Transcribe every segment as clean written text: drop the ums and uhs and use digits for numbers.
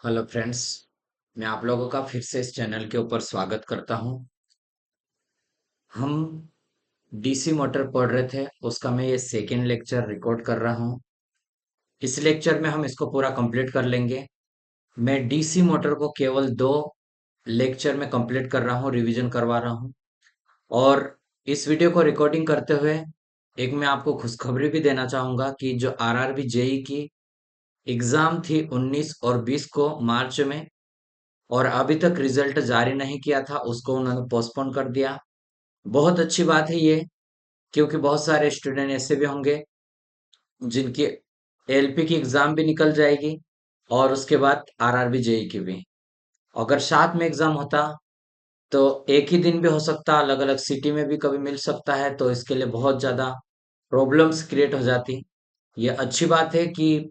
Hello friends. मैं आप लोगों का फिर से इस चैनल के ऊपर स्वागत करता हूं। हम डीसी मोटर पढ़ रहे थे, उसका मैं ये सेकेंड लेक्चर रिकॉर्ड कर रहा हूं। इस लेक्चर में हम इसको पूरा कंप्लीट कर लेंगे। मैं डीसी मोटर को केवल 2 लेक्चर में कंप्लीट कर रहा हूं, रिवीजन करवा रहा हूं। और इस वीडियो को रिकॉर्डिंग करते हुए एक मैं आपको खुशखबरी भी देना चाहूंगा कि जो आरआरबी जेई की एग्जाम थी 19 और 20 को मार्च में, और अभी तक रिजल्ट जारी नहीं किया था, उसको उन्होंने पोस्टपोन कर दिया। बहुत अच्छी बात है ये, क्योंकि बहुत सारे स्टूडेंट ऐसे भी होंगे जिनकी एलपी की एग्जाम भी निकल जाएगी और उसके बाद आरआरबी जेई की भी। अगर साथ में एग्जाम होता तो एक ही दिन भी हो सकता, अलग अलग सिटी में भी कभी मिल सकता है, तो इसके लिए बहुत ज्यादा प्रॉब्लम्स क्रिएट हो जाती। ये अच्छी बात है कि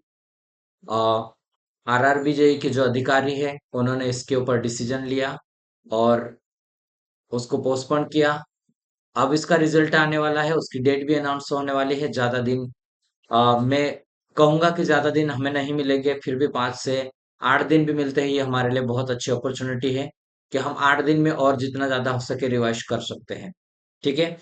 आरआरबी जेई के जो अधिकारी है उन्होंने इसके ऊपर डिसीजन लिया और उसको पोस्टपोन किया। अब इसका रिजल्ट आने वाला है, उसकी डेट भी अनाउंस होने वाली है। ज्यादा दिन मैं कहूंगा कि ज्यादा दिन हमें नहीं मिलेंगे, फिर भी 5 से 8 दिन भी मिलते हैं, ये हमारे लिए बहुत अच्छी अपॉर्चुनिटी है कि हम 8 दिन में और जितना ज्यादा हो सके रिवाइज कर सकते हैं। ठीक है,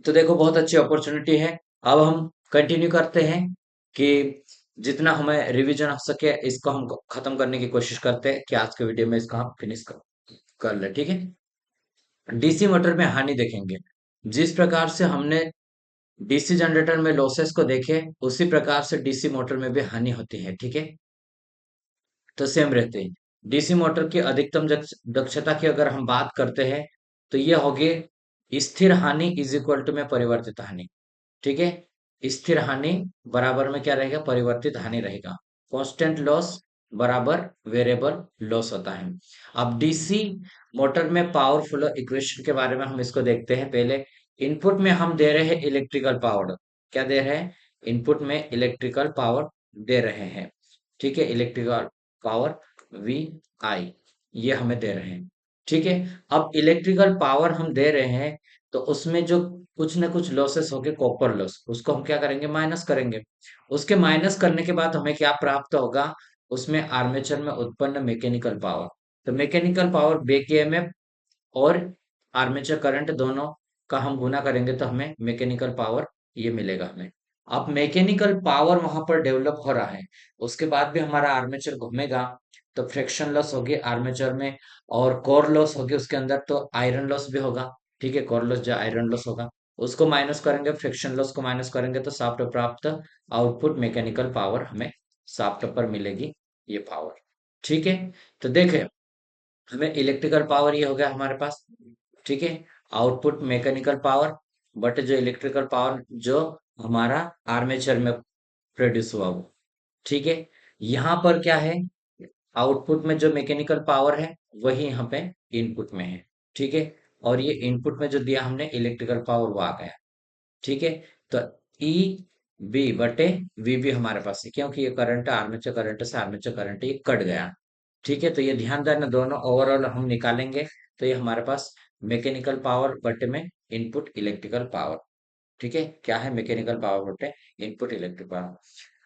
तो देखो बहुत अच्छी अपॉर्चुनिटी है। अब हम कंटिन्यू करते हैं कि जितना हमें रिवीजन हो सके इसको हम खत्म करने की कोशिश करते हैं कि आज के वीडियो में इसको हम फिनिश कर ले। ठीक है, डीसी मोटर में हानि देखेंगे। जिस प्रकार से हमने डीसी जनरेटर में लॉसेस को देखे, उसी प्रकार से डीसी मोटर में भी हानि होती है। ठीक है, तो सेम रहते हैं। डीसी मोटर की अधिकतम दक्षता की अगर हम बात करते हैं तो ये होगी स्थिर हानि इज इक्वल टू में परिवर्तित हानि। ठीक है, स्थिर हानि बराबर में क्या रहेगा, परिवर्तित हानि रहेगा। कांस्टेंट लॉस बराबर वेरिएबल लॉस होता है। अब डीसी मोटर में पावर फ्लो इक्वेशन के बारे में हम इसको देखते हैं। पहले इनपुट में हम दे रहे हैं इलेक्ट्रिकल पावर। क्या दे रहे हैं? इनपुट में इलेक्ट्रिकल पावर दे रहे हैं। ठीक है, इलेक्ट्रिकल पावर वी आई ये हमें दे रहे हैं। ठीक है, अब इलेक्ट्रिकल पावर हम दे रहे हैं तो उसमें जो कुछ ना कुछ लॉसेस हो गए, कॉपर लॉस, उसको हम क्या करेंगे, माइनस करेंगे। उसके माइनस करने के बाद हमें क्या प्राप्त होगा, उसमें आर्मेचर में उत्पन्न मैकेनिकल पावर। तो मैकेनिकल पावर बैक ईएमएफ और आर्मेचर करंट दोनों का हम गुना करेंगे तो हमें मैकेनिकल पावर ये मिलेगा हमें। अब मैकेनिकल पावर वहां पर डेवलप हो रहा है, उसके बाद भी हमारा आर्मेचर घूमेगा तो फ्रिक्शन लॉस होगी आर्मेचर में, और कोर लॉस होगी उसके अंदर, तो आयरन लॉस भी होगा। ठीक है, कोर लॉस जो आयरन लॉस होगा उसको माइनस करेंगे, फ्रिक्शन लॉस को माइनस करेंगे, तो शाफ्ट प्राप्त आउटपुट मैकेनिकल पावर हमें शाफ्ट पर मिलेगी, ये पावर। ठीक है, तो देखें हमें इलेक्ट्रिकल पावर ये हो गया हमारे पास। ठीक है, आउटपुट मैकेनिकल पावर बट जो इलेक्ट्रिकल पावर जो हमारा आर्मेचर में प्रोड्यूस हुआ वो। ठीक है, यहाँ पर क्या है, आउटपुट में जो मैकेनिकल पावर है वही यहाँ पे इनपुट में है। ठीक है, और ये इनपुट में जो दिया हमने इलेक्ट्रिकल पावर वो आ गया। ठीक है, तो ई बी बटे वी भी हमारे पास है, क्योंकि ये करंट आर्मेचर करंट से आर्मेचर करंट ये कट गया। ठीक है, तो ये ध्यान देना, दोनों ओवरऑल हम निकालेंगे तो ये हमारे पास मैकेनिकल पावर बटे में इनपुट इलेक्ट्रिकल पावर। ठीक है, क्या है, मैकेनिकल पावर बटे इनपुट इलेक्ट्रिक पावर।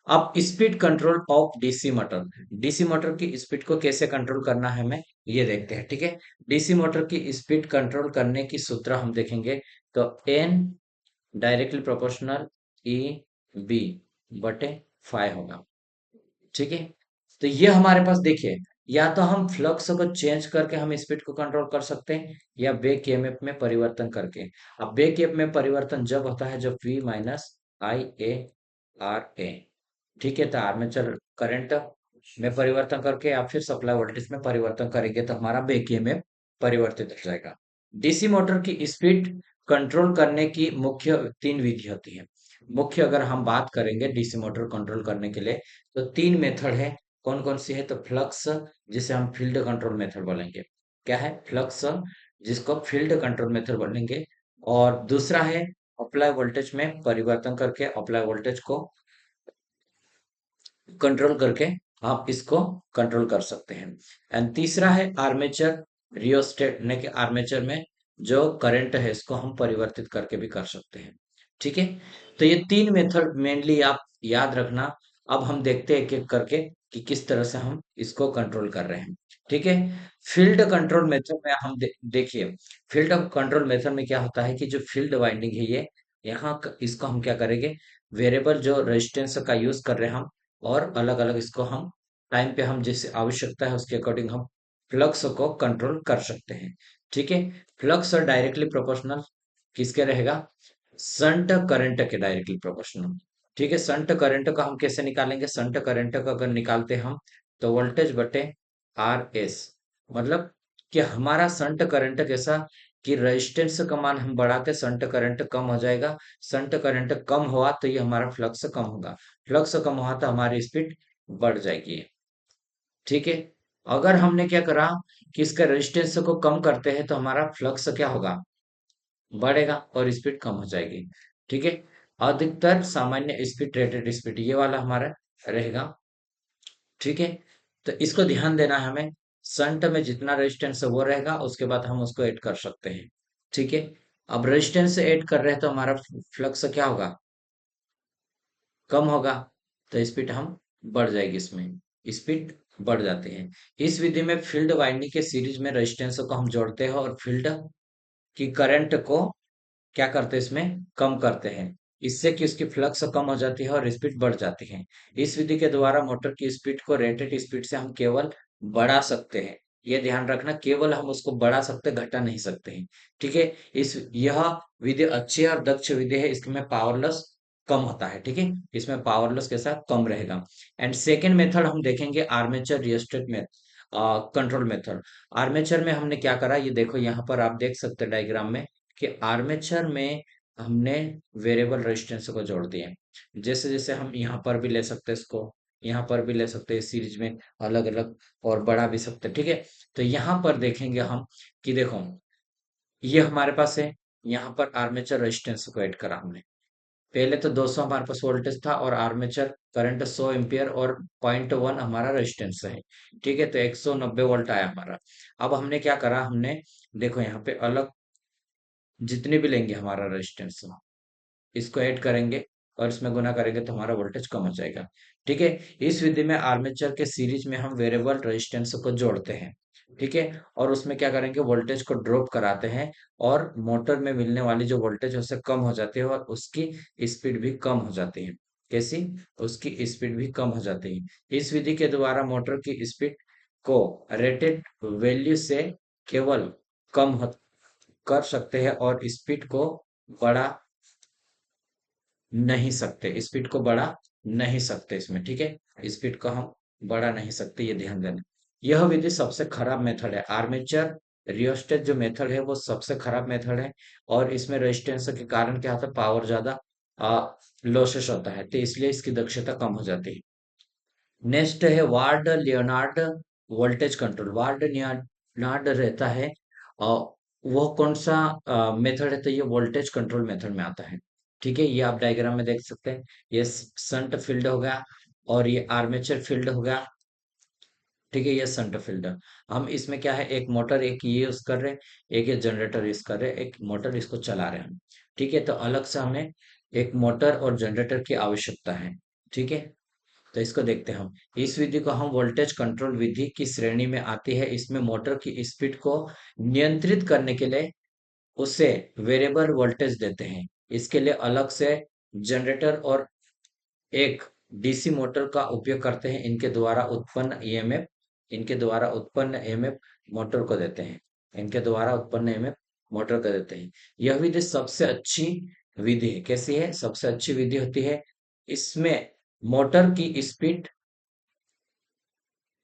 अब speed control of DC motor. DC motor की स्पीड को कैसे कंट्रोल करना है हमें ये देखते हैं। ठीक है, डीसी मोटर की स्पीड कंट्रोल करने की सूत्र हम देखेंगे, तो N directly proportional E B बटे 5 होगा। ठीक है, तो ये हमारे पास देखिए, या तो हम फ्लक्स को चेंज करके हम स्पीड को कंट्रोल कर सकते हैं, या बैक ईएमएफ में परिवर्तन करके। अब बैक ईएमएफ में परिवर्तन जब होता है जब V minus I A R A. ठीक है, तो आर्मेचर करंट में परिवर्तन करके या फिर सप्लाई वोल्टेज में परिवर्तन करेंगे तो हमारा बैक ईएमएफ परिवर्तित हो जाएगा। डीसी मोटर की स्पीड कंट्रोल करने की मुख्य 3 विधि होती है। मुख्य अगर हम बात करेंगे डीसी मोटर कंट्रोल करने के लिए तो 3 मेथड है। कौन कौन सी है, तो फ्लक्स, जिसे हम फील्ड कंट्रोल मेथड बोलेंगे। क्या है, फ्लक्स, जिसको फील्ड कंट्रोल मेथड बोलेंगे। और दूसरा है अप्लाई वोल्टेज में परिवर्तन करके अप्लाई वोल्टेज को कंट्रोल करके आप इसको कंट्रोल कर सकते हैं। एंड तीसरा है आर्मेचर रियोस्टेट, यानी कि आर्मेचर में जो करंट है इसको हम परिवर्तित करके भी कर सकते हैं। ठीक है, तो ये 3 मेथड मेनली आप याद रखना। अब हम देखते हैं एक एक करके कि किस तरह से हम इसको कंट्रोल कर रहे हैं। ठीक है। फील्ड कंट्रोल मेथड में हम देखिए, फील्ड कंट्रोल मेथड में क्या होता है कि जो फील्ड वाइंडिंग है ये, इसको हम क्या करेंगे, वेरिएबल जो रेजिस्टेंस का यूज कर रहे हैं हम, और अलग अलग इसको हम टाइम पे हम जैसे आवश्यकता है उसके अकॉर्डिंग हम फ्लक्स को कंट्रोल कर सकते हैं। ठीक है। फ्लक्स और डायरेक्टली प्रोपोर्शनल किसके रहेगा, संट करंट के डायरेक्टली प्रोपोर्शनल। ठीक है। संट करंट का हम कैसे निकालेंगे, संट करंट का अगर निकालते हम तो वोल्टेज बटे आर एस, मतलब कि हमारा संट करंट कैसा, कि रेजिस्टेंस का मान हम बढ़ाते संट करंट कम हो जाएगा, संट करंट कम हुआ तो ये हमारा फ्लक्स कम होगा, फ्लक्स कम हुआ तो हमारी स्पीड बढ़ जाएगी। ठीक है। अगर हमने क्या करा कि इसका रेजिस्टेंस को कम करते हैं तो हमारा फ्लक्स क्या होगा, बढ़ेगा और स्पीड कम हो जाएगी। ठीक है। अधिकतर सामान्य स्पीड, रेटेड स्पीड, ये वाला हमारा रहेगा। ठीक है। तो इसको ध्यान देना है हमें, संट में जितना रेजिस्टेंस है वो रहेगा, उसके बाद हम उसको ऐड कर सकते हैं। ठीक है। अब रेजिस्टेंस ऐड कर रहे हैं तो हमारा फ्लक्स क्या होगा, कम होगा, तो स्पीड हम बढ़ जाएगी, इसमें स्पीड बढ़ जाती है। इस विधि में फील्ड वाइंडिंग के सीरीज में रेजिस्टेंस को हम जोड़ते हैं और फील्ड की करंट को क्या करते हैं, इसमें कम करते हैं, इससे कि उसकी फ्लक्स कम हो जाती है और स्पीड बढ़ जाती है। इस विधि के द्वारा मोटर की स्पीड को रेटेड स्पीड से हम केवल बढ़ा सकते हैं। ये ध्यान रखना, केवल हम उसको बढ़ा सकते, घटा नहीं सकते हैं। ठीक है। इस यह विधि अच्छी और दक्ष विधि है, इसमें पावर लॉस कम होता है। ठीक है। इसमें पावर लॉस कैसा कम रहेगा। एंड सेकेंड मेथड हम देखेंगे, आर्मेचर रियोस्टेट में कंट्रोल मेथड। आर्मेचर में हमने क्या करा, ये देखो यहाँ पर आप देख सकते हैं डायग्राम में, कि आर्मेचर में हमने वेरिएबल रेजिस्टेंस को जोड़ दिए। जैसे जैसे हम यहाँ पर भी ले सकते हैं इसको, यहाँ पर भी ले सकते हैं सीरीज में अलग अलग, और बढ़ा भी सकते हैं। ठीक है। तो यहाँ पर देखेंगे हम कि देखो ये हमारे पास है, यहाँ पर आर्मेचर रेजिस्टेंस को ऐड करा हमने। पहले तो 200 हमारे पास वोल्टेज था और आर्मेचर करंट 100 एम्पियर और 0.1 हमारा रेजिस्टेंस है। ठीक है। तो 190 वोल्ट आया हमारा। अब हमने क्या करा, हमने देखो यहाँ पे अलग जितने भी लेंगे हमारा रेजिस्टेंस, इसको ऐड करेंगे और इसमें गुना करेंगे तो हमारा वोल्टेज कम हो जाएगा। ठीक है। इस विधि में आर्मेचर के सीरीज में हम वेरिएबल रेजिस्टेंस को जोड़ते हैं। ठीक है। और उसमें क्या करेंगे, वोल्टेज को ड्रॉप कराते हैं और मोटर में मिलने वाली जो वोल्टेज है उससे कम हो जाती है और उसकी स्पीड भी कम हो जाती है। कैसी, उसकी स्पीड भी कम हो जाती है। इस विधि के द्वारा मोटर की स्पीड को रेटेड वैल्यू से केवल कम कर सकते हैं और स्पीड को बढ़ा नहीं सकते, स्पीड को बढ़ा नहीं सकते इसमें। ठीक है। स्पीड को हम बढ़ा नहीं सकते, ये ध्यान देना। यह विधि सबसे खराब मेथड है, आर्मेचर रियोस्टेट जो मेथड है वो सबसे खराब मेथड है, और इसमें रेजिस्टेंस के कारण क्या होता है, पावर ज्यादा लॉसेस होता है, तो इसलिए इसकी दक्षता कम हो जाती है। नेक्स्ट है ward Leonard voltage control. Ward Leonard रहता है, और वो कौन सा मेथड है, तो ये वोल्टेज कंट्रोल मेथड में आता है। ठीक है। ये आप डायग्राम में देख सकते हैं, ये संट फील्ड हो गया और ये आर्मेचर फील्ड हो गया। ठीक है। ये संट फील्ड, हम इसमें क्या है, एक मोटर एक ये यूज कर रहे हैं, एक ये जनरेटर यूज कर रहे हैं, एक मोटर इसको चला रहे हैं हम। ठीक है। तो अलग से हमें एक मोटर और जनरेटर की आवश्यकता है। ठीक है। तो इसको देखते हैं हम, इस विधि को हम वोल्टेज कंट्रोल विधि की श्रेणी में आती है। इसमें मोटर की स्पीड को नियंत्रित करने के लिए उसे वेरिएबल वोल्टेज देते हैं। इसके लिए अलग से जनरेटर और एक डीसी मोटर का उपयोग करते हैं। इनके द्वारा उत्पन्न ईएमएफ मोटर को देते हैं, इनके द्वारा उत्पन्न ईएमएफ मोटर को देते हैं। यह विधि सबसे अच्छी विधि है। कैसी है, सबसे अच्छी विधि होती है। इसमें मोटर की स्पीड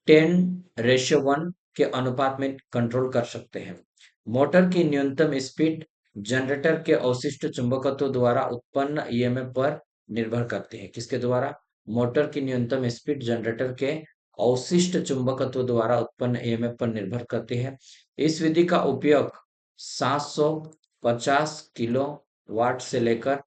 10:1 के अनुपात में कंट्रोल कर सकते हैं। मोटर की न्यूनतम स्पीड जनरेटर के अवशिष्ट चुंबकत्व द्वारा उत्पन्न ईएमएफ पर निर्भर करती है। किसके द्वारा, मोटर की न्यूनतम स्पीड जनरेटर के अवशिष्ट चुंबकत्व द्वारा उत्पन्न ईएमएफ पर निर्भर करती है। इस विधि का उपयोग 750 किलो वाट से लेकर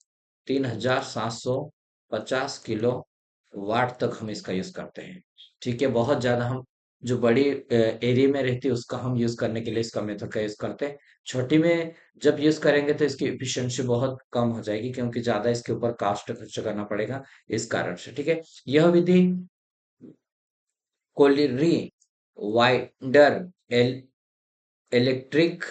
3750 किलो वाट तक हम इसका यूज करते हैं। ठीक है। बहुत ज्यादा हम जो बड़ी एरिया में रहती है उसका हम यूज करने के लिए इसका मेथड का यूज करते हैं। छोटी में जब यूज करेंगे तो इसकी एफिशिएंसी बहुत कम हो जाएगी, क्योंकि ज्यादा इसके ऊपर कास्ट खर्च करना पड़ेगा इस कारण से। ठीक है। यह विधि colliery winder electric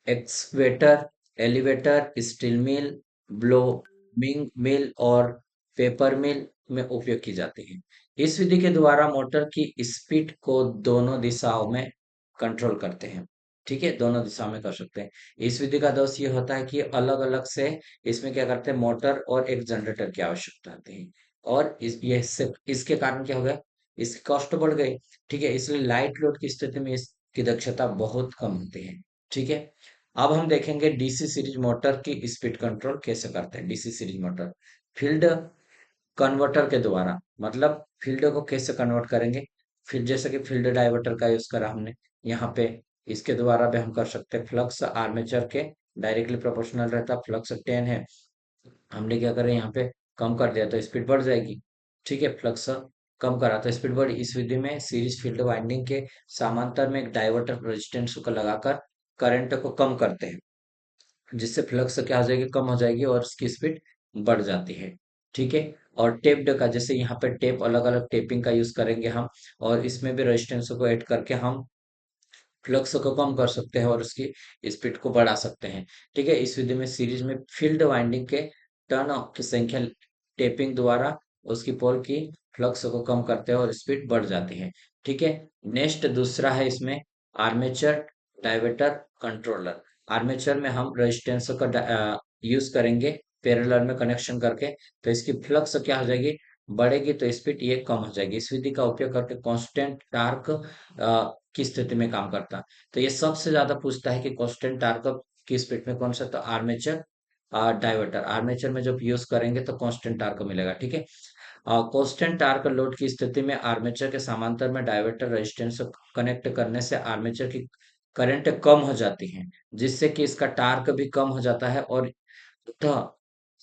excavator, elevator, steel mill, blowing mill और पेपर मिल में उपयोग की जाती है। इस विधि के द्वारा मोटर की स्पीड को दोनों दिशाओं में कंट्रोल करते हैं। ठीक है, दोनों दिशा में कर सकते हैं। इस विधि का दोष ये होता है कि अलग अलग से इसमें क्या करते हैं, मोटर और एक जनरेटर की आवश्यकता होती है। और इसके कारण क्या हो गया, इसकी कॉस्ट बढ़ गई। ठीक है, इसलिए लाइट लोड की स्थिति में इसकी दक्षता बहुत कम होती है। ठीक है, अब हम देखेंगे डीसी सीरीज मोटर की स्पीड कंट्रोल कैसे करते हैं। DC series motor field converter के द्वारा, मतलब फील्ड को कैसे कन्वर्ट करेंगे, फिर जैसे कि फील्ड डाइवर्टर का यूज करा हमने यहाँ पे, इसके द्वारा भी हम कर सकते हैं। फ्लक्स आर्मेचर के डायरेक्टली प्रोपोर्शनल रहता, फ्लक्स 10 है, हमने क्या करें यहाँ पे कम कर दिया तो स्पीड बढ़ जाएगी। ठीक है, फ्लक्स कम करा तो स्पीड बढ़ी। इस विधि में सीरीज फील्ड वाइंडिंग के समांतर में एक डाइवर्टर रेजिस्टेंस को लगाकर करंट को कम करते हैं, जिससे फ्लक्स क्या हो जाएगी, कम हो जाएगी और उसकी स्पीड बढ़ जाती है। ठीक है, और टेप्ड का, जैसे यहाँ पे टेप अलग अलग टेपिंग का यूज करेंगे हम, और इसमें भी रेजिस्टेंस को ऐड करके हम फ्लक्स को कम कर सकते हैं और उसकी स्पीड को बढ़ा सकते हैं। ठीक है, इस विधि में सीरीज में फील्ड वाइंडिंग के टर्न की संख्या टेपिंग द्वारा उसकी पोल की फ्लक्स को कम करते हैं और स्पीड बढ़ जाती है। ठीक है, नेक्स्ट दूसरा है इसमें आर्मेचर डाइवर्टर कंट्रोलर। आर्मेचर में हम रेजिस्टेंस का यूज करेंगे पैरेलल में कनेक्शन करके, तो इसकी फ्लक्स क्या हो जाएगी, बढ़ेगी तो स्पीड ये कम हो जाएगी। इस विधि का उपयोग करके कांस्टेंट टार्क की स्थिति में काम करता है। तो ये सबसे ज्यादा पूछता है कि कांस्टेंट टार्क की स्पीड में कौन सा, तो आर्मेचर डाइवर्टर। आर्मेचर में जब यूज करेंगे तो कांस्टेंट टार्क मिलेगा। ठीक है, कांस्टेंट टार्क लोड की स्थिति में आर्मेचर के समांतर में डाइवर्टर रेजिस्टेंस कनेक्ट करने से आर्मेचर की करंट कम हो जाती है, जिससे कि इसका टार्क भी कम हो जाता है। और अतः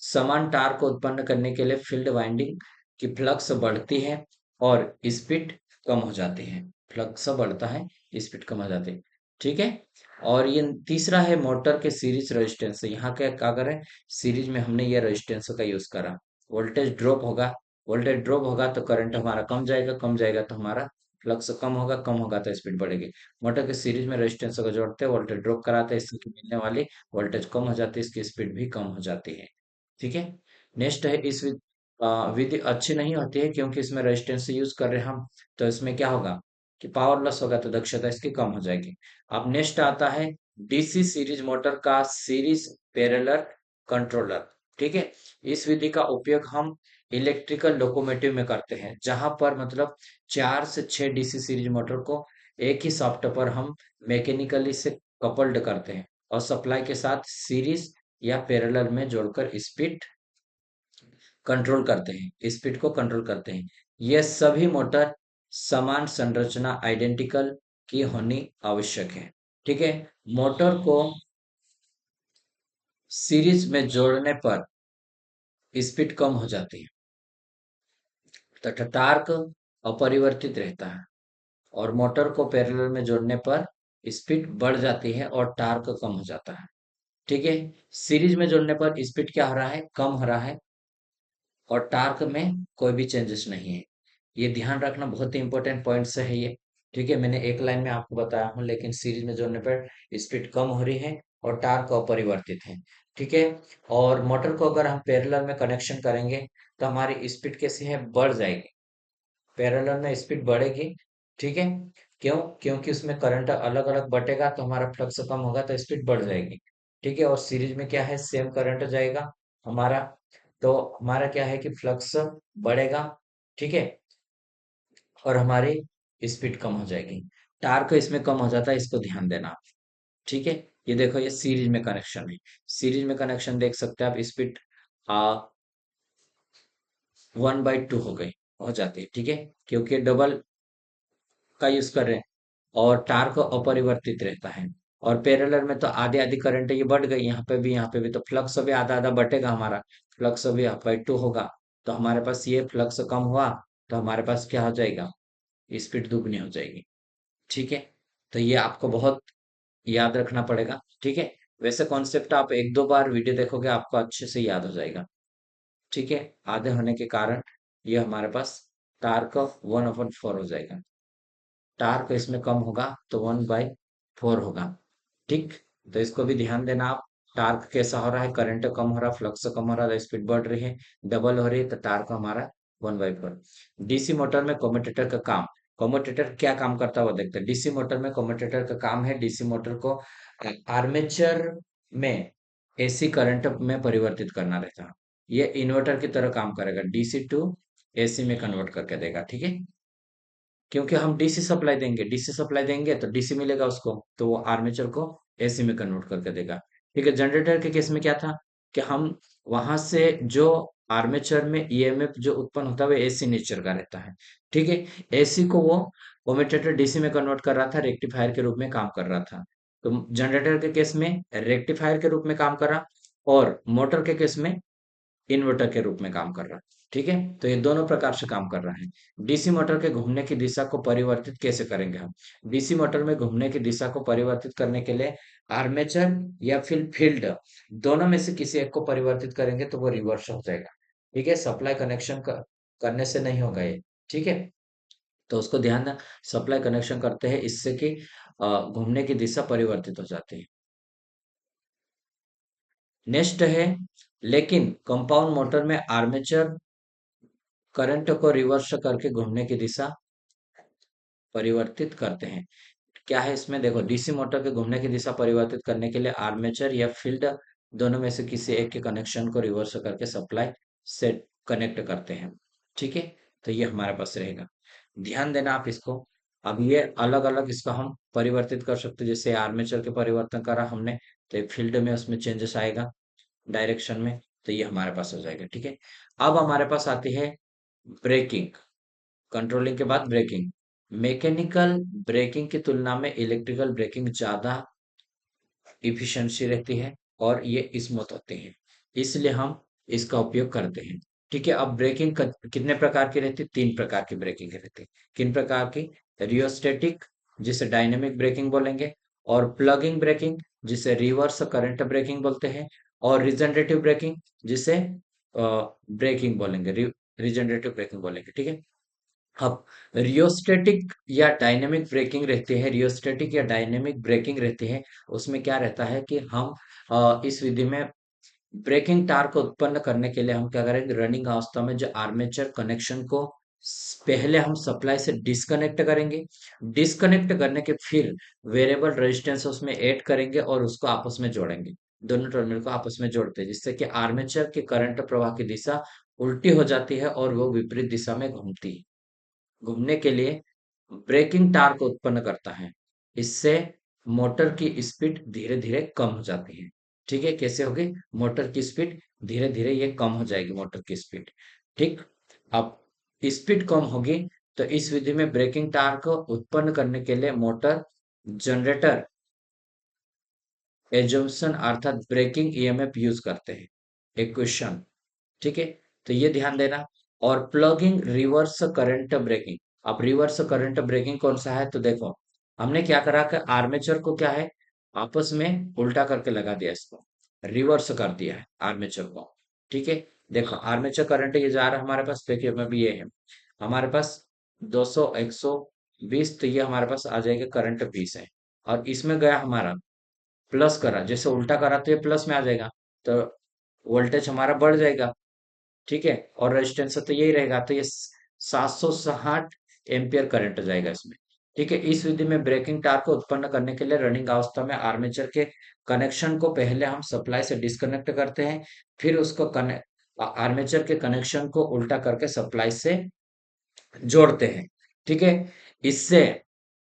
समान टार्क को उत्पन्न करने के लिए फील्ड वाइंडिंग की फ्लक्स बढ़ती है और स्पीड कम हो जाती है। फ्लक्स बढ़ता है, स्पीड कम हो जाती है। ठीक है, और ये तीसरा है मोटर के सीरीज रेजिस्टेंस। यहाँ क्या करें, सीरीज में हमने ये रेजिस्टेंस का यूज करा, वोल्टेज ड्रॉप होगा, वोल्टेज ड्रॉप होगा तो करंट हमारा कम जाएगा, कम जाएगा तो हमारा फ्लक्स कम होगा, कम होगा तो स्पीड बढ़ेगी। मोटर के सीरीज में रेजिस्टेंस को जोड़ते हैं, वोल्टेज ड्रॉप कराते हैं, इससे मिलने वाली वोल्टेज कम हो जाती है, इसकी स्पीड भी कम हो जाती है। ठीक है, नेक्स्ट है विधि अच्छी नहीं होती है क्योंकि इसमें रेजिस्टेंस यूज कर रहे हैं हम, तो इसमें क्या होगा कि पावर लॉस होगा, तो दक्षता इसकी कम हो जाएगी। अब नेक्स्ट आता है डीसी सीरीज मोटर का सीरीज पैरेलल कंट्रोलर। ठीक है, इस विधि का उपयोग हम इलेक्ट्रिकल लोकोमोटिव में करते हैं, जहां पर मतलब 4 से 6 डीसी सीरीज मोटर को एक ही सॉफ्ट पर हम मैकेनिकली से कपल्ड करते हैं और सप्लाई के साथ सीरीज या पैरेलल में जोड़कर स्पीड कंट्रोल करते हैं, स्पीड को कंट्रोल करते हैं। ये सभी मोटर समान संरचना आइडेंटिकल की होनी आवश्यक है। ठीक है, मोटर को सीरीज में जोड़ने पर स्पीड कम हो जाती है तथा टार्क अपरिवर्तित रहता है, और मोटर को पैरेलल में जोड़ने पर स्पीड बढ़ जाती है और टार्क कम हो जाता है। ठीक है, सीरीज में जोड़ने पर स्पीड क्या हो रहा है, कम हो रहा है, और टार्क में कोई भी चेंजेस नहीं है। ये ध्यान रखना, बहुत ही इंपॉर्टेंट पॉइंट्स है ये। ठीक है, मैंने एक लाइन में आपको बताया हूँ, लेकिन सीरीज में जोड़ने पर स्पीड कम हो रही है और टार्क अपरिवर्तित है। ठीक है, और मोटर को अगर हम पैरेलल में कनेक्शन करेंगे तो हमारी स्पीड कैसी है, बढ़ जाएगी, पैरेलल में स्पीड बढ़ेगी। ठीक है, क्यों, क्योंकि उसमें करंट अलग अलग बटेगा तो हमारा फ्लक्स कम होगा तो स्पीड बढ़ जाएगी। ठीक है, और सीरीज में क्या है, सेम करंट जाएगा हमारा, तो हमारा क्या है कि फ्लक्स बढ़ेगा। ठीक है, और हमारी स्पीड कम हो जाएगी, टार्क इसमें कम हो जाता है, इसको ध्यान देना आप। ठीक है, ये देखो ये सीरीज में कनेक्शन है, सीरीज में कनेक्शन देख सकते हैं आप, स्पीड 1/2 हो गई, हो जाती है। ठीक है, क्योंकि डबल का यूज कर रहे हैं, और टार्क अपरिवर्तित रहता है। और पैरेलल में तो आधी आधी करंट ये बढ़ गई, यहाँ पे भी तो फ्लक्स भी आधा आधा बटेगा हमारा, फ्लक्स भी 1/2 होगा, तो हमारे पास ये फ्लक्स कम हुआ तो हमारे पास क्या हो जाएगा, स्पीड दुगनी हो जाएगी। ठीक है, तो ये आपको बहुत याद रखना पड़ेगा। ठीक है, वैसे कॉन्सेप्ट आप एक दो बार वीडियो देखोगे आपको अच्छे से याद हो जाएगा। ठीक है, आधे होने के कारण ये हमारे पास टार्क 1/4 हो जाएगा। टार्क इसमें कम होगा तो 1/4 होगा। ठीक, तो इसको भी ध्यान देना आप। टार्क कैसा हो रहा है, करंट कम हो रहा है, फ्लक्स कम हो रहा है, स्पीड बढ़ रही है, डबल हो रही है, तो टार्क हमारा 1/4। डीसी मोटर में कम्यूटेटर का काम, कम्यूटेटर क्या काम करता है वो देखते हैं। डीसी मोटर में कम्यूटेटर का काम है डीसी मोटर को आर्मेचर में एसी करंट में परिवर्तित करना रहता है। ये इन्वर्टर की तरह काम करेगा, डीसी टू एसी में कन्वर्ट करके देगा। ठीक है, क्योंकि हम डीसी सप्लाई देंगे, डीसी सप्लाई देंगे तो डीसी मिलेगा उसको, तो वो आर्मेचर को एसी में कन्वर्ट करके देगा। ठीक है, जनरेटर के केस में क्या था कि हम वहां से जो आर्मेचर में ईएमएफ जो उत्पन्न होता है वो एसी नेचर का रहता है। ठीक है, एसी को वो कम्यूटेटर डीसी में कन्वर्ट कर रहा था, रेक्टिफायर के रूप में काम कर रहा था। तो जनरेटर के केस में रेक्टिफायर के रूप में काम कर रहा, और मोटर के केस में इन्वर्टर के रूप में काम कर रहा है। ठीक है, तो ये दोनों प्रकार से काम कर रहा है। डीसी मोटर के घूमने की दिशा को परिवर्तित कैसे करेंगे हम? डीसी मोटर में घूमने की दिशा को परिवर्तित करने के लिए आर्मेचर या फिर फील्ड, दोनों में से किसी एक को परिवर्तित करेंगे तो वो रिवर्स हो जाएगा। ठीक है, सप्लाई कनेक्शन करने से नहीं होगा ये। ठीक है, तो उसको ध्यान दें, सप्लाई कनेक्शन करते हैं इससे कि घूमने की दिशा परिवर्तित हो जाती है। नेक्स्ट है, लेकिन कंपाउंड मोटर में आर्मेचर करंट को रिवर्स करके घूमने की दिशा परिवर्तित करते हैं। क्या है इसमें, देखो, डीसी मोटर के घूमने की दिशा परिवर्तित करने के लिए आर्मेचर या फील्ड दोनों में से किसी एक के कनेक्शन को रिवर्स करके सप्लाई से कनेक्ट करते हैं। ठीक है, तो ये हमारे पास रहेगा, ध्यान देना आप इसको। अब ये अलग अलग इसका हम परिवर्तित कर सकते हैं, जैसे आर्मेचर के परिवर्तन करा हमने, तो फील्ड में उसमें चेंजेस आएगा डायरेक्शन में, तो ये हमारे पास हो जाएगा। ठीक है, अब हमारे पास आती है ब्रेकिंग। कंट्रोलिंग के बाद ब्रेकिंग। मैकेनिकल ब्रेकिंग की तुलना में इलेक्ट्रिकल ब्रेकिंग ज्यादा इफिशिएंसी रहती है और ये स्मूथ होते हैं, इसलिए हम इसका उपयोग करते हैं। ठीक है, अब ब्रेकिंग कितने प्रकार की रहती है? 3 प्रकार की ब्रेकिंग रहती है। किन प्रकार की? रियोस्टेटिक, जिसे डायनेमिक ब्रेकिंग बोलेंगे, और प्लगिंग ब्रेकिंग, जिसे रिवर्स करंट ब्रेकिंग बोलते हैं, और रिजनरेटिव ब्रेकिंग, जिसे ब्रेकिंग बोलेंगे, रिजनरेटिव ब्रेकिंग बोलेंगे। ठीक है, अब रियोस्टेटिक या डायनेमिक ब्रेकिंग रहती है, रियोस्टेटिक या डायनेमिक ब्रेकिंग रहती है, उसमें क्या रहता है कि हम इस विधि में ब्रेकिंग टार्क को उत्पन्न करने के लिए हम क्या करेंगे, रनिंग अवस्था में जो आर्मेचर कनेक्शन को पहले हम सप्लाई से डिस्कनेक्ट करेंगे, डिस्कनेक्ट करने के फिर वेरिएबल रेजिस्टेंस उसमें ऐड करेंगे और उसको आपस में जोड़ेंगे, दोनों टर्मिनल को आपस में जोड़ते हैं, जिससे कि आर्मेचर के करंट प्रवाह की दिशा उल्टी हो जाती है और वो विपरीत दिशा में घूमती है। घूमने के लिए ब्रेकिंग टार्क उत्पन्न करता है, इससे मोटर की स्पीड धीरे धीरे कम हो जाती है। ठीक है, कैसे होगी? मोटर की स्पीड धीरे धीरे ये कम हो जाएगी, मोटर की स्पीड। ठीक, अब स्पीड कम होगी तो इस विधि में ब्रेकिंग टार्क उत्पन्न करने के लिए मोटर जनरेटर एजम्पशन अर्थात ब्रेकिंग ईएमएफ यूज करते हैं, इक्वेशन। ठीक है, तो ये ध्यान देना। और प्लगिंग रिवर्स करंट ब्रेकिंग। अब रिवर्स करंट ब्रेकिंग कौन सा है, तो देखो, हमने क्या करा कि आर्मेचर को क्या है, आपस में उल्टा करके लगा दिया, इसको रिवर्स कर दिया है आर्मेचर को। ठीक है, देखो, आर्मेचर करंट ये जा रहा है हमारे पास, देखिए में भी ये है हमारे पास 200 120, तो ये हमारे पास आ जाएगा करंट 20 है, और इसमें गया हमारा प्लस करा, जैसे उल्टा करा तो ये प्लस में आ जाएगा, तो वोल्टेज हमारा बढ़ जाएगा। ठीक है, और रेजिस्टेंस तो यही रहेगा, तो ये 760 एम्पियर करंट जाएगा इसमें। ठीक है, इस विधि में ब्रेकिंग टार्क को उत्पन्न करने के लिए रनिंग अवस्था में आर्मेचर के कनेक्शन को पहले हम सप्लाई से डिस्कनेक्ट करते हैं, फिर उसको आर्मेचर के कनेक्शन को उल्टा करके सप्लाई से जोड़ते हैं। ठीक है, इससे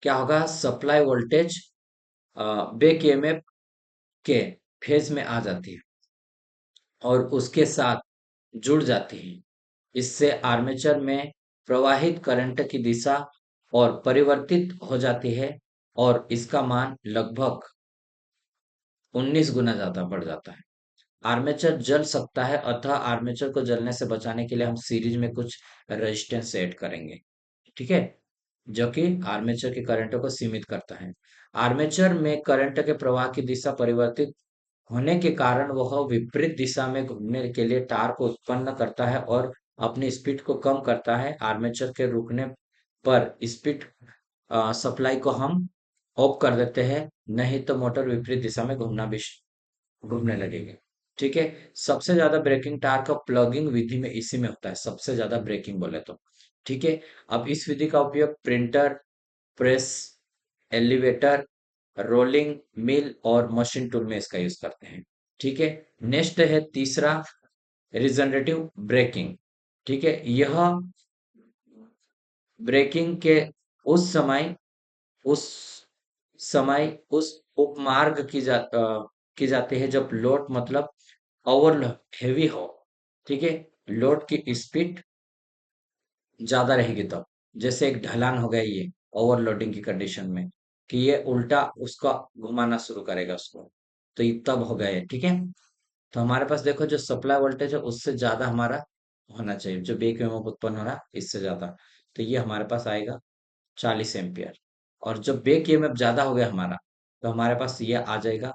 क्या होगा, सप्लाई वोल्टेज बैक ईएमएफ के फेज में आ जाती है और उसके साथ जुड़ जाती है। इससे आर्मेचर में प्रवाहित करंट की दिशा और परिवर्तित हो जाती है और इसका मान लगभग 19 गुना ज्यादा बढ़ जाता है। आर्मेचर जल सकता है, अतः आर्मेचर को जलने से बचाने के लिए हम सीरीज में कुछ रेजिस्टेंस ऐड करेंगे। ठीक है, जो कि आर्मेचर के करंट को सीमित करता है। आर्मेचर में करंट के प्रवाह की दिशा परिवर्तित होने के कारण वह विपरीत दिशा में घूमने के लिए टार्क उत्पन्न करता है और अपनी स्पीड को कम करता है। आर्मेचर के रुकने पर स्पीड सप्लाई को हम ऑफ कर देते हैं, नहीं तो मोटर विपरीत दिशा में घूमने लगेगी। ठीक है। सबसे ज्यादा ब्रेकिंग टार्क का प्लगिंग विधि में इसी में होता है, सबसे ज्यादा ब्रेकिंग बोले तो। ठीक है। अब इस विधि का उपयोग printer, press, elevator, rolling mill और मशीन टूल में इसका यूज करते हैं। ठीक है। नेक्स्ट है तीसरा, रिजनरेटिव ब्रेकिंग। ठीक है। यह ब्रेकिंग के उस समय उस उस उपमार्ग की जाती है जब लोड मतलब ओवर हेवी हो। ठीक है। लोड की स्पीड ज्यादा रहेगी तब, जैसे एक ढलान हो गया ये ओवरलोडिंग की कंडीशन में, कि ये उल्टा उसका घुमाना शुरू करेगा उसको, तो ये तब हो गया है। ठीक है। तो हमारे पास देखो जो सप्लाई वोल्टेज है उससे ज्यादा हमारा होना चाहिए, जो बेक ईएमएफ उत्पन्न हो रहा है इससे ज्यादा, तो ये हमारे पास आएगा 40 एम्पियर। और जब बेक ईएमएफ ज्यादा हो गया हमारा, तो हमारे पास ये आ जाएगा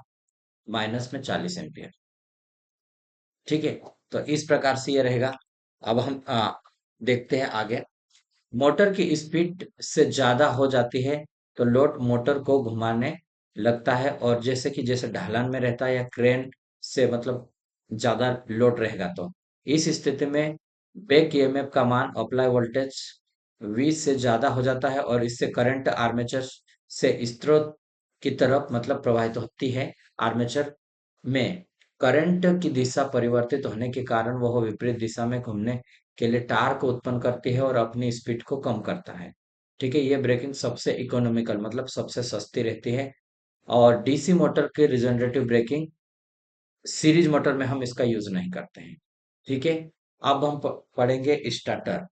माइनस में 40 एम्पियर। ठीक है। तो इस प्रकार से ये रहेगा। अब हम देखते हैं आगे। मोटर की स्पीड से ज्यादा हो जाती है तो लोड मोटर को घुमाने लगता है, और जैसे कि जैसे ढलान में रहता है या क्रेन से मतलब ज्यादा लोड रहेगा, तो इस स्थिति में बैक ईएमएफ का मान अप्लाई वोल्टेज V से ज्यादा हो जाता है, और इससे करंट आर्मेचर से स्रोत की तरफ मतलब प्रवाहित होती है। आर्मेचर में करंट की दिशा परिवर्तित होने के कारण वह विपरीत दिशा में घूमने के लिए टार्क उत्पन्न करती है और अपनी स्पीड को कम करता है। ठीक है। ये ब्रेकिंग सबसे इकोनॉमिकल मतलब सबसे सस्ती रहती है। और डीसी मोटर के रिजनरेटिव ब्रेकिंग सीरीज मोटर में हम इसका यूज नहीं करते हैं। ठीक है। अब हम पढ़ेंगे starter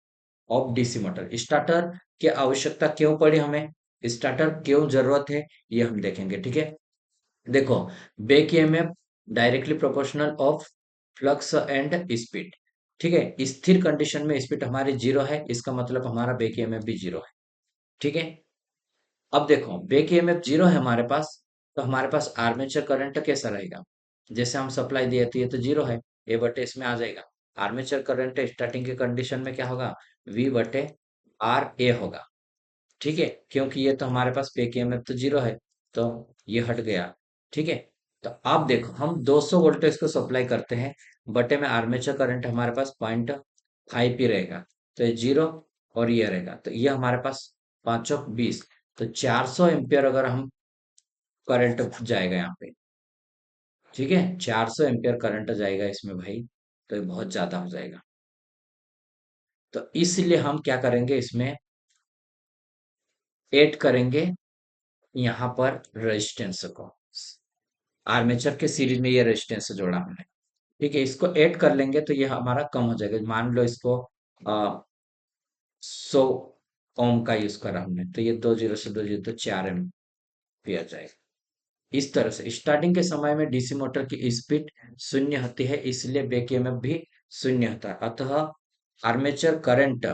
of DC motor. Starter की आवश्यकता क्यों पड़ी हमें, स्टार्टर क्यों जरूरत है, ये हम देखेंगे। ठीक है। देखो, back EMF directly proportional of flux and speed. ठीक है। स्थिर कंडीशन में स्पीड हमारी जीरो है, इसका मतलब हमारा बैक ईएमएफ भी जीरो है। ठीक है। अब देखो, बैक ईएमएफ जीरो है हमारे पास, तो हमारे पास आर्मेचर करंट कैसा रहेगा, जैसे हम सप्लाई दिए तो ये तो जीरो है, ए बटे इसमें आ जाएगा। आर्मेचर करंट स्टार्टिंग के कंडीशन में क्या होगा, V बटे आर ए होगा। ठीक है। क्योंकि ये तो हमारे पास पे ईएमएफ तो जीरो है, तो ये हट गया। ठीक है। तो आप देखो, हम 200 वोल्टेज को सप्लाई करते हैं, बटे में आर्मेचर करंट हमारे पास 0.5 ही रहेगा, तो ये जीरो और ये रहेगा, तो ये हमारे पास 5 20, तो 400 एम्पियर अगर हम करंट जाएगा यहाँ पे। ठीक है। 400 एम्पियर करंट जाएगा इसमें भाई, तो ये बहुत ज्यादा हो जाएगा। तो इसलिए हम क्या करेंगे, इसमें ऐड करेंगे यहाँ पर रेजिस्टेंस को। आर्मेचर के सीरीज में ये रेजिस्टेंस जोड़ा हमने। ठीक है। इसको ऐड कर लेंगे तो ये हमारा कम हो जाएगा। मान लो इसको 100 ओम का यूज करा हमने, तो ये 2 जीरो से 2 जीरो तो 4 एम्पियर जाएगा। इस तरह से स्टार्टिंग के समय में डीसी मोटर की स्पीड शून्य होती है, इसलिए बैक ईएमएफ भी शून्य होता है। अतः आर्मेचर करंट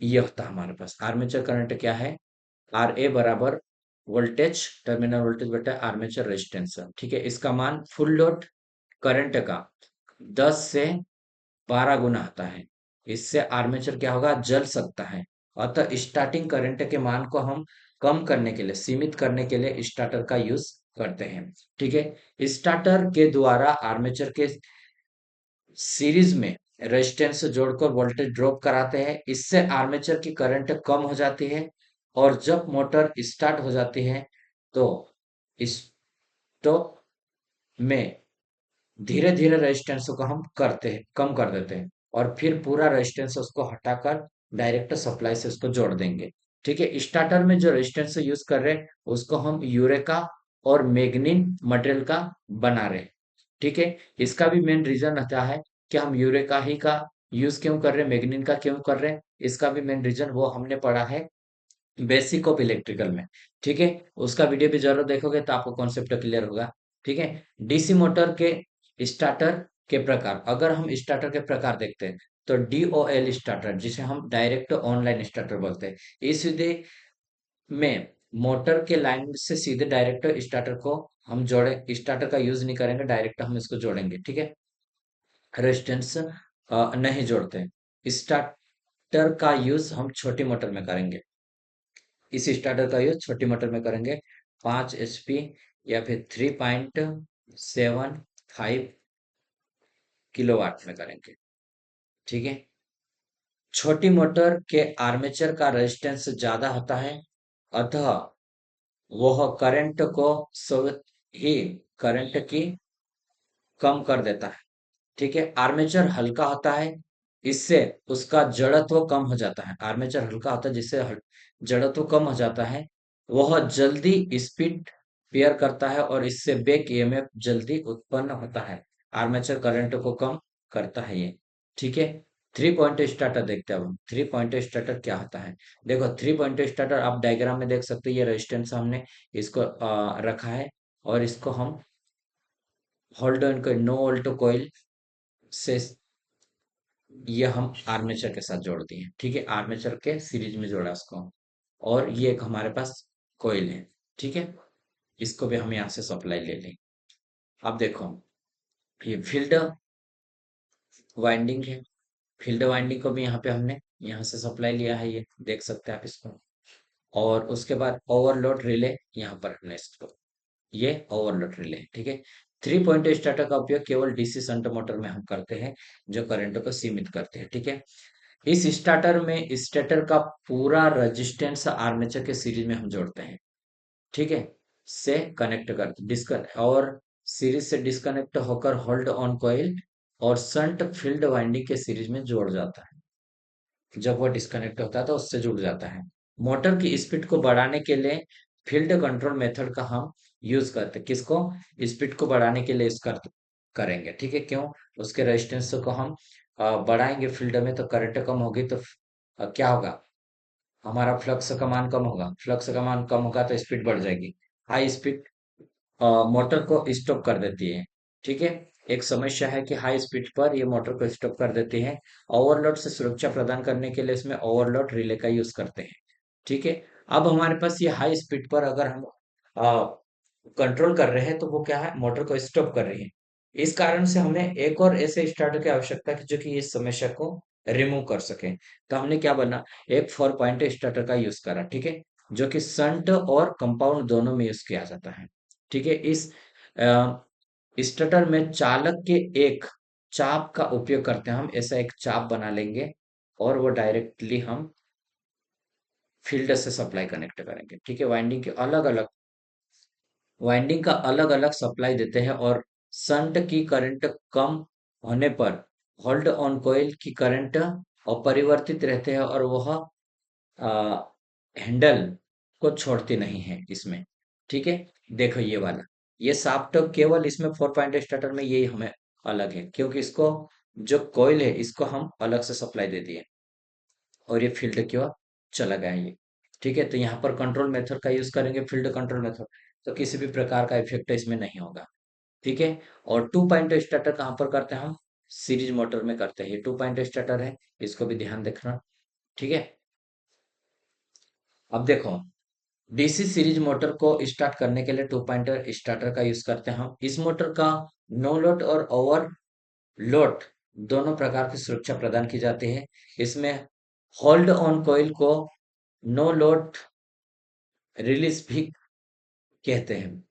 ये होता है हमारे पास। आर्मेचर करंट क्या है, आर ए बराबर वोल्टेज, टर्मिनल वोल्टेज बटा आर्मेचर रेजिस्टेंस। ठीक है। इसका मान फुल लोड करंट का 10 से 12 गुना होता है। इससे आर्मेचर क्या होगा, जल सकता है। अतः स्टार्टिंग करंट के मान को हम कम करने के लिए, सीमित करने के लिए स्टार्टर का यूज करते हैं। ठीक है। स्टार्टर के द्वारा आर्मेचर के सीरीज में रेजिस्टेंस जोड़कर वोल्टेज ड्रॉप कराते हैं, इससे आर्मेचर की करंट कम हो जाती है। और जब मोटर स्टार्ट हो जाती है तो स्टॉप में धीरे धीरे रेजिस्टेंस को हम करते हैं, कम कर देते हैं, और फिर पूरा रेजिस्टेंस उसको हटाकर डायरेक्ट सप्लाई से उसको जोड़ देंगे। ठीक है। स्टार्टर में जो रेजिस्टेंस यूज कर रहे हैं उसको हम यूरेका और मैग्नीन मटेरियल का बना रहे हैं। ठीक है। इसका भी मेन रीजन रहता है कि हम यूरेका ही का यूज क्यों कर रहे हैं, मैग्नीन का क्यों कर रहे हैं, इसका भी मेन रीजन वो हमने पढ़ा है बेसिक ऑफ इलेक्ट्रिकल में। ठीक है। उसका वीडियो भी जरूर देखोगे तो आपको कॉन्सेप्ट क्लियर होगा। ठीक है। डीसी मोटर के स्टार्टर के प्रकार, अगर हम स्टार्टर के प्रकार देखते हैं तो DOL स्टार्टर, जिसे हम डायरेक्ट ऑनलाइन स्टार्टर बोलते हैं, इस विधि में मोटर के लाइन से सीधे डायरेक्ट स्टार्टर को हम जोड़े, स्टार्टर का यूज नहीं करेंगे, डायरेक्ट हम इसको जोड़ेंगे। ठीक है। रेजिस्टेंस नहीं जोड़ते। स्टार्टर का यूज हम छोटी मोटर में करेंगे। इस स्टार्टर का यूज छोटी मोटर में करेंगे, 5 HP या फिर 3.75 किलोवाट में करेंगे। ठीक है। छोटी मोटर के आर्मेचर का रेजिस्टेंस ज्यादा होता है, अतः वह करंट को स्वतः ही करंट की कम कर देता है। ठीक है। आर्मेचर हल्का होता है, इससे उसका जड़त्व कम हो जाता है। आर्मेचर हल्का होता है जिससे जड़त्व कम हो जाता है। वह जल्दी स्पीड पेयर करता है और इससे बैक ईएमएफ जल्दी उत्पन्न होता है। आर्मेचर करंट को कम करता है ये। ठीक है। थ्री पॉइंट स्टार्टर देखते हैं अब हम। थ्री पॉइंट स्टार्टर क्या होता है? देखो, थ्री पॉइंट स्टार्टर आप डायग्राम में देख सकते हैं। ये रेजिस्टेंस हमने इसको रखा है और इसको हम होल्ड ऑन को नो वोल्ट कॉइल से ये हम आर्मेचर के साथ जोड़ दिए। ठीक है। आर्मेचर के सीरीज में जोड़ा इसको, और ये एक हमारे पास कोयल है। ठीक है। इसको भी हम यहाँ से सप्लाई ले लें। अब देखो, ये फील्ड वाइंडिंग है। फील्ड वाइंडिंग को भी यहाँ पे हमने यहाँ से सप्लाई लिया है, ये देख सकते हैं आप इसको। और उसके बाद ओवरलोड रिले यहाँ पर हमने इसको, ये ओवरलोड रिले। ठीक है। थ्री पॉइंट स्टार्टर का उपयोग केवल डीसी शंट मोटर में हम करते हैं, जो करंट को सीमित करते हैं। ठीक है। इस स्टार्टर में स्टेटर का पूरा रेजिस्टेंस आर्मेचर के सीरीज में हम जोड़ते हैं। ठीक है। से कनेक्ट करते डिस्कनेक्ट, और सीरीज से डिस्कनेक्ट होकर होल्ड ऑन कॉइल और शंट फील्ड वाइंडिंग के सीरीज में जोड़ जाता है। जब वो डिस्कनेक्ट होता है तो उससे जुड़ जाता है। मोटर की स्पीड को बढ़ाने के लिए फील्ड कंट्रोल मेथड का हम यूज करते हैं। किसको? स्पीड को बढ़ाने के लिए इसका करेंगे। ठीक है। क्यों? उसके रेजिस्टेंस को हम बढ़ाएंगे फील्ड में, तो करंट कम होगी, तो क्या होगा? हमारा फ्लक्स का मान कम होगा। फ्लक्स का मान कम होगा तो स्पीड बढ़ जाएगी। हाई स्पीड मोटर को स्टॉप कर देती है। ठीक है। एक समस्या है कि हाई स्पीड पर ये मोटर को स्टॉप कर देती है। ओवरलोड से सुरक्षा प्रदान करने के लिए इसमें ओवरलोड रिले का यूज करते हैं। ठीक है। अब हमारे पास ये हाई स्पीड पर अगर हम कंट्रोल कर रहे हैं, तो वो क्या है? मोटर को स्टॉप कर रही है। इस कारण से हमें एक और ऐसे स्टार्टर की आवश्यकता है जो कि इस समस्या को रिमूव कर सके। तो हमने क्या बना, एक 4 पॉइंट स्टार्टर का यूज करा। ठीक है। जो कि संट और कंपाउंड दोनों में यूज किया जाता है। ठीक है। इस स्टार्टर में चालक के एक चाप का उपयोग करते हैं। हम ऐसा एक चाप बना लेंगे और वो डायरेक्टली हम फील्ड से सप्लाई कनेक्ट करेंगे। ठीक है। वाइंडिंग का अलग अलग सप्लाई देते हैं, और संट की करंट कम होने पर होल्ड ऑन कॉइल की करंट अपरिवर्तित रहते हैं, और वह हैंडल को छोड़ती नहीं है इसमें। ठीक है। देखो ये वाला, ये शाफ्ट केवल इसमें 4 पॉइंट स्टार्टर में यही हमें अलग है, क्योंकि इसको जो कॉइल है इसको हम अलग से सप्लाई दे दिए और ये फील्ड की ओर चला गया ये। ठीक है। तो यहाँ पर कंट्रोल मेथड का यूज करेंगे, फील्ड कंट्रोल मेथड, तो किसी भी प्रकार का इफेक्ट इसमें नहीं होगा। ठीक है। और 2 पॉइंट स्टार्टर कहाँ पर करते हैं हम? सीरीज मोटर में करते हैं। ये 2 पॉइंट स्टार्टर है, इसको भी ध्यान देखना। ठीक है। अब देखो, डीसी सीरीज मोटर को स्टार्ट करने के लिए 2 पॉइंट स्टार्टर का यूज करते हैं हम। इस मोटर का नो लोड और ओवर लोड दोनों प्रकार की सुरक्षा प्रदान की जाती है। इसमें होल्ड ऑन कॉइल को नो लोड रिलीज भी कहते हैं,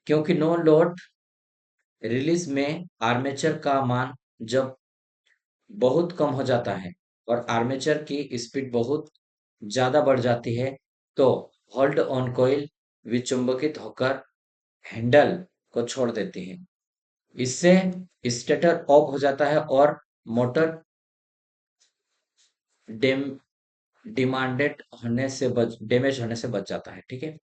क्योंकि नो लोड रिलीज में आर्मेचर का मान जब बहुत कम हो जाता है और आर्मेचर की स्पीड बहुत ज्यादा बढ़ जाती है, तो होल्ड ऑन कॉइल विचुंबकित होकर हैंडल को छोड़ देती है। इससे स्टेटर ऑफ हो जाता है और मोटर डेम डिमांडेड होने से बच डैमेज होने से बच जाता है। ठीक है।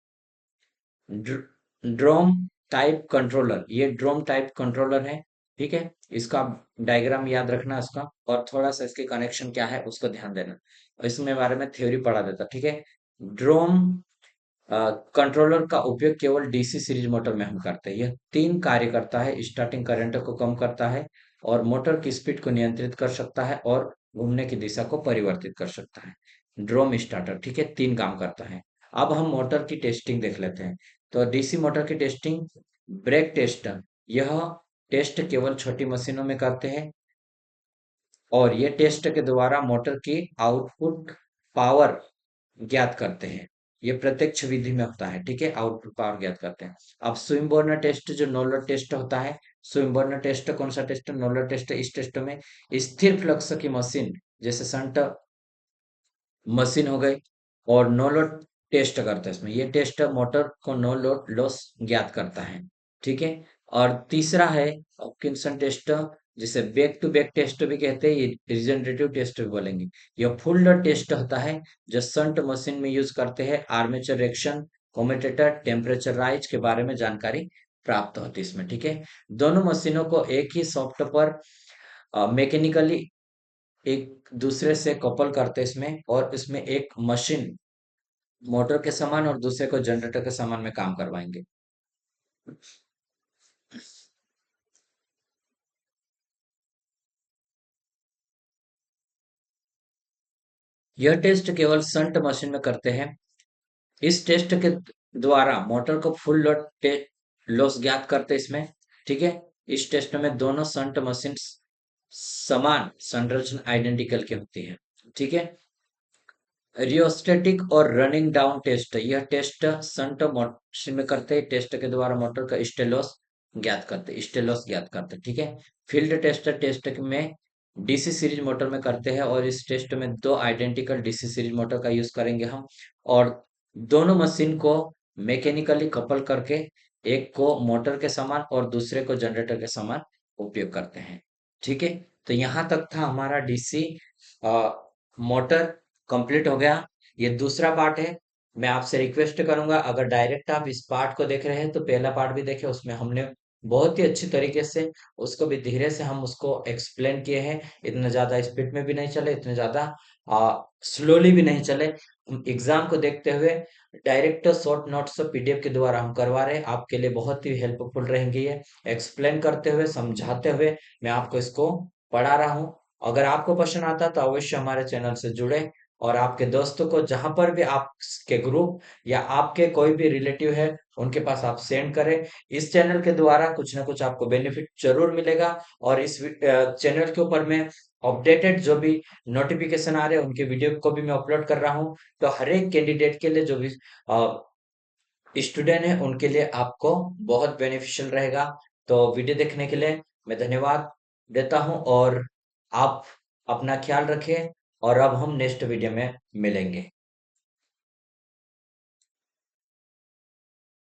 ड्रोम टाइप कंट्रोलर, ये ड्रोम टाइप कंट्रोलर है। ठीक है। इसका डायग्राम याद रखना इसका, और थोड़ा सा इसके कनेक्शन क्या है उसको ध्यान देना, और इसमें बारे में थ्योरी पढ़ा देता। ठीक है। ड्रोम कंट्रोलर का उपयोग केवल डीसी सीरीज मोटर में हम करते हैं। यह 3 कार्य करता है: स्टार्टिंग करंट को कम करता है, और मोटर की स्पीड को नियंत्रित कर सकता है, और घूमने की दिशा को परिवर्तित कर सकता है। ड्रोम स्टार्टर, ठीक है, 3 काम करता है। अब हम मोटर की टेस्टिंग देख लेते हैं। तो डीसी मोटर की टेस्टिंग, ब्रेक टेस्ट, यह टेस्ट केवल छोटी मशीनों में करते हैं और ये टेस्ट के द्वारा मोटर की आउटपुट पावर ज्ञात करते हैं। ये प्रत्यक्ष विधि में होता है, ठीक है, आउटपुट पावर ज्ञात करते हैं। अब स्विमबर्नर टेस्ट जो नो लोड टेस्ट होता है, स्विमबर्नर टेस्ट कौन सा टेस्ट है? No load test. इस टेस्ट में स्थिर फ्लक्स की मशीन जैसे संट मशीन हो गई और नो लोड टेस्ट करता है इसमें। ये टेस्ट मोटर को नो लोड लॉस ज्ञात करता है, ठीक है। और तीसरा है हॉकिंसन टेस्ट, जिसे बैक टू बैक टेस्ट भी कहते हैं, ये रिजनरेटिव टेस्ट भी बोलेंगे। यह फुल लोड टेस्ट होता है जो संट मशीन में यूज करते हैं। Armature reaction, commutator, temperature rise के बारे में जानकारी प्राप्त होती है इसमें, ठीक है। दोनों मशीनों को एक ही सॉफ्ट पर मैकेनिकली एक दूसरे से कपल करते हैं इसमें, और इसमें एक मशीन मोटर के समान और दूसरे को जनरेटर के समान में काम करवाएंगे। यह टेस्ट केवल संट मशीन में करते हैं। इस टेस्ट के द्वारा मोटर को फुल लोड लॉस ज्ञात करते हैं इसमें, ठीक है। इस टेस्ट में दोनों संट मशीन समान संरचना आइडेंटिकल की होती है, ठीक है। रियोस्टेटिक और रनिंग डाउन टेस्ट, यह टेस्ट संट मशीन में करते हैं। टेस्ट के द्वारा मोटर का स्टेलॉस ज्ञात करते हैं, ठीक है। फील्ड टेस्ट में डीसी सीरीज मोटर में करते हैं और इस टेस्ट में दो आइडेंटिकल डीसी सीरीज मोटर का यूज करेंगे हम, और दोनों मशीन को मैकेनिकली कपल करके एक को मोटर के समान और दूसरे को जनरेटर के समान उपयोग करते हैं, ठीक है। तो यहाँ तक था हमारा डीसी मोटर कंप्लीट हो गया। ये दूसरा पार्ट है। मैं आपसे रिक्वेस्ट करूंगा, अगर डायरेक्ट आप इस पार्ट को देख रहे हैं तो पहला पार्ट भी देखें, उसमें हमने बहुत ही अच्छी तरीके से उसको भी धीरे से हम उसको एक्सप्लेन किए हैं। इतना ज्यादा स्पीड में भी नहीं चले, इतने ज्यादा स्लोली भी नहीं चले। एग्जाम को देखते हुए डायरेक्ट शॉर्ट नोट्स पीडीएफ के द्वारा हम करवा रहे हैं, आपके लिए बहुत ही हेल्पफुल रहेंगे ये। एक्सप्लेन करते हुए, समझाते हुए मैं आपको इसको पढ़ा रहा हूँ। अगर आपको पसंद आता तो अवश्य हमारे चैनल से जुड़े और आपके दोस्तों को, जहां पर भी आपके ग्रुप या आपके कोई भी रिलेटिव है, उनके पास आप सेंड करें। इस चैनल के द्वारा कुछ ना कुछ आपको बेनिफिट जरूर मिलेगा। और इस चैनल के ऊपर मैं अपडेटेड जो भी नोटिफिकेशन आ रहे हैं उनके वीडियो को भी मैं अपलोड कर रहा हूँ। तो हर एक कैंडिडेट के लिए, जो भी स्टूडेंट है, उनके लिए आपको बहुत बेनिफिशियल रहेगा। तो वीडियो देखने के लिए मैं धन्यवाद देता हूं, और आप अपना ख्याल रखें, और अब हम नेक्स्ट वीडियो में मिलेंगे।